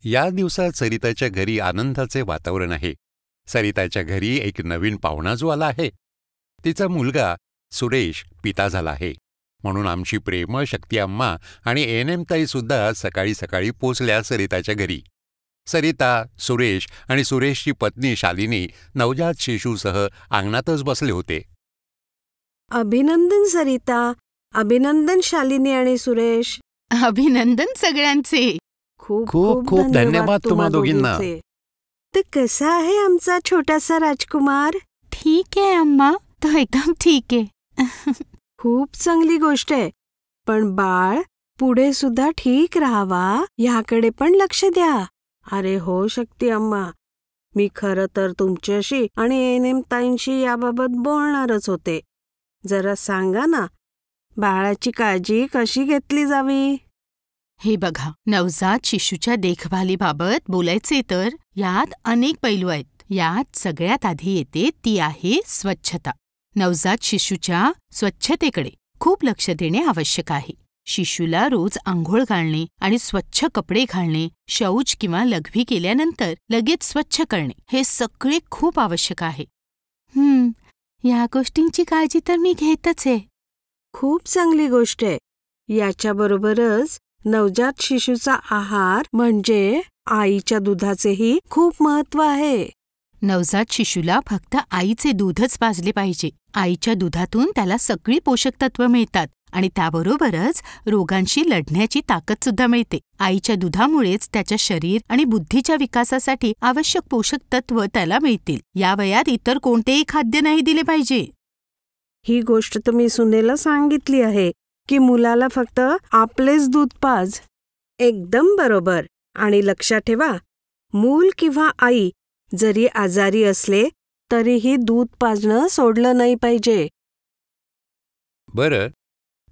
या दिवसात सरिताच्या घरी आनंदाचे वातावरण आहे. सरिताच्या घरी एक नवीन पाहुणा जो आला आहे. तिचा मुलगा सुरेश पिता झाला आहे. म्हणून आमची प्रेमळ शक्ती अम्मा आणि एएनएम ताई सुद्धा सकाळी सकाळी पोचल्या सरिताच्या घरी. सरिता, सुरेश आणि सुरेशची पत्नी शालिनी नवजात शिशूसह अंगणातच बसले होते. अभिनंदन सरिता, अभिनंदन शालिनी आणि सुरेश. अभिनंदन सगळ्यांचे. खूप खूप धन्यवाद तुम्हा दोघींना. तर कसा आहे आमचा छोटासा राजकुमार? ठीक आहे अम्मा, तो एकदम ठीक आहे. खूप चांगली गोष्ट आहे. पण बाळ पुढे सुद्धा ठीक राहावा याकडे पण लक्ष द्या. अरे हो शक्ती अम्मा, मी खरं तर तुमच्याशी आणि एएनएम ताईंशी याबाबत बोलणारच होते. जरा सांगा ना, बाळाची काळजी कशी घेतली जावी? हे बघा, नवजात शिशूच्या देखभालीबाबत बोलायचे तर यात अनेक पैलू आहेत. यात सगळ्यात आधी येते ती आहे स्वच्छता. नवजात शिशूच्या स्वच्छतेकडे खूप लक्ष देणे आवश्यक आहे. शिशूला रोज आंघोळ घालणे आणि स्वच्छ कपडे घालणे, शौच किंवा लघवी केल्यानंतर लगेच स्वच्छ करणे, हे सगळे खूप आवश्यक आहे. या गोष्टींची काळजी तर मी घेतच आहे. खूप चांगली गोष्ट आहे. याच्याबरोबरच नवजात शिशूचा आहार म्हणजे आईच्या दुधाचेही खूप महत्त्व आहे. नवजात शिशूला फक्त आईचे दूधच पाजले पाहिजे. आईच्या दुधातून त्याला सगळी पोषक तत्व मिळतात आणि त्याबरोबरच रोगांशी लढण्याची ताकद सुद्धा मिळते. आईच्या दुधामुळेच त्याच्या शरीर आणि बुद्धीच्या विकासासाठी आवश्यक पोषक तत्व त्याला मिळतील. या वयात इतर कोणतेही खाद्य नाही दिले पाहिजे. ही गोष्ट तर मी सुनेला सांगितली आहे की मुलाला फक्त आपलेच दूध पाज. एकदम बरोबर. आणि लक्षात ठेवा, मूल किंवा आई जरी आजारी असले तरीही दूध पाजणं सोडलं नाही पाहिजे. बरं,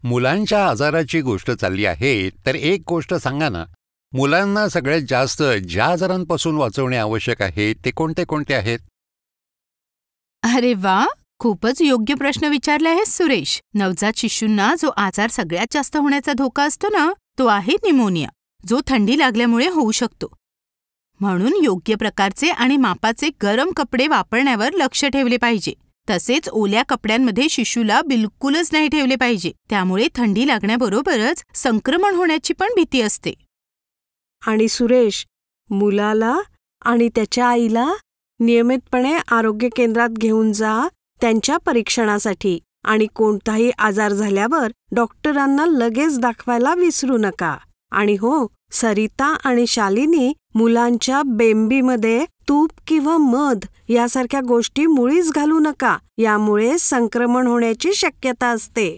मुलांच्या आजाराची गोष्ट चालली आहे तर एक गोष्ट सांगा ना, मुलांना सगळ्यात जास्त ज्या आजारांपासून वाचवणे आवश्यक आहे ते कोणते कोणते आहेत? अरे वा, खूपच योग्य प्रश्न विचारले आहेस सुरेश. नवजात शिशूंना जो आजार सगळ्यात जास्त होण्याचा धोका असतो ना, तो आहे निमोनिया, जो थंडी लागल्यामुळे होऊ शकतो. म्हणून योग्य प्रकारचे आणि मापाचे गरम कपडे वापरण्यावर लक्ष ठेवले पाहिजे. तसेच ओल्या कपड्यांमध्ये शिशूला बिलकुलच नाही ठेवले पाहिजे. त्यामुळे थंडी लागण्याबरोबरच संक्रमण होण्याची पण भीती असते. आणि सुरेश, मुलाला आणि त्याच्या आईला नियमितपणे आरोग्य केंद्रात घेऊन जा त्यांच्या परीक्षणासाठी. आणि कोणताही आजार झाल्यावर डॉक्टरांना लगेच दाखवायला विसरू नका. आणि हो, सरिता आणि शालिनी, मुलांच्या बेंबीमध्ये तूप किंवा मध यासारख्या गोष्टी मुळीच घालू नका. यामुळे संक्रमण होण्याची शक्यता असते.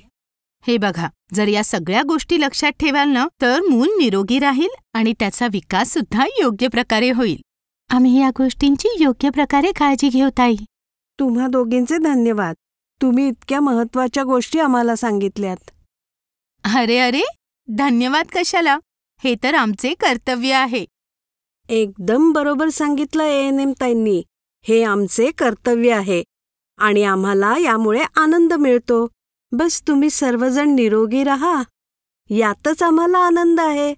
हे बघा, जर या सगळ्या गोष्टी लक्षात ठेवाल ना, तर मूल निरोगी राहील आणि त्याचा विकास सुद्धा योग्य प्रकारे होईल. आम्ही या गोष्टींची योग्य प्रकारे काळजी घेऊ ताई. तुम्हा दोघींचे धन्यवाद. तुम्ही इतक्या महत्त्वाच्या गोष्टी आम्हाला सांगितल्यात. अरे अरे, धन्यवाद कशाला? हे तर आमचे कर्तव्य आहे. एकदम बरोबर सांगितलं एएनएम ताईंनी. हे आमचे कर्तव्य आहे आणि आम्हाला यामुळे आनंद मिळतो. बस तुम्ही सर्वजण निरोगी राहा, यातच आम्हाला आनंद आहे.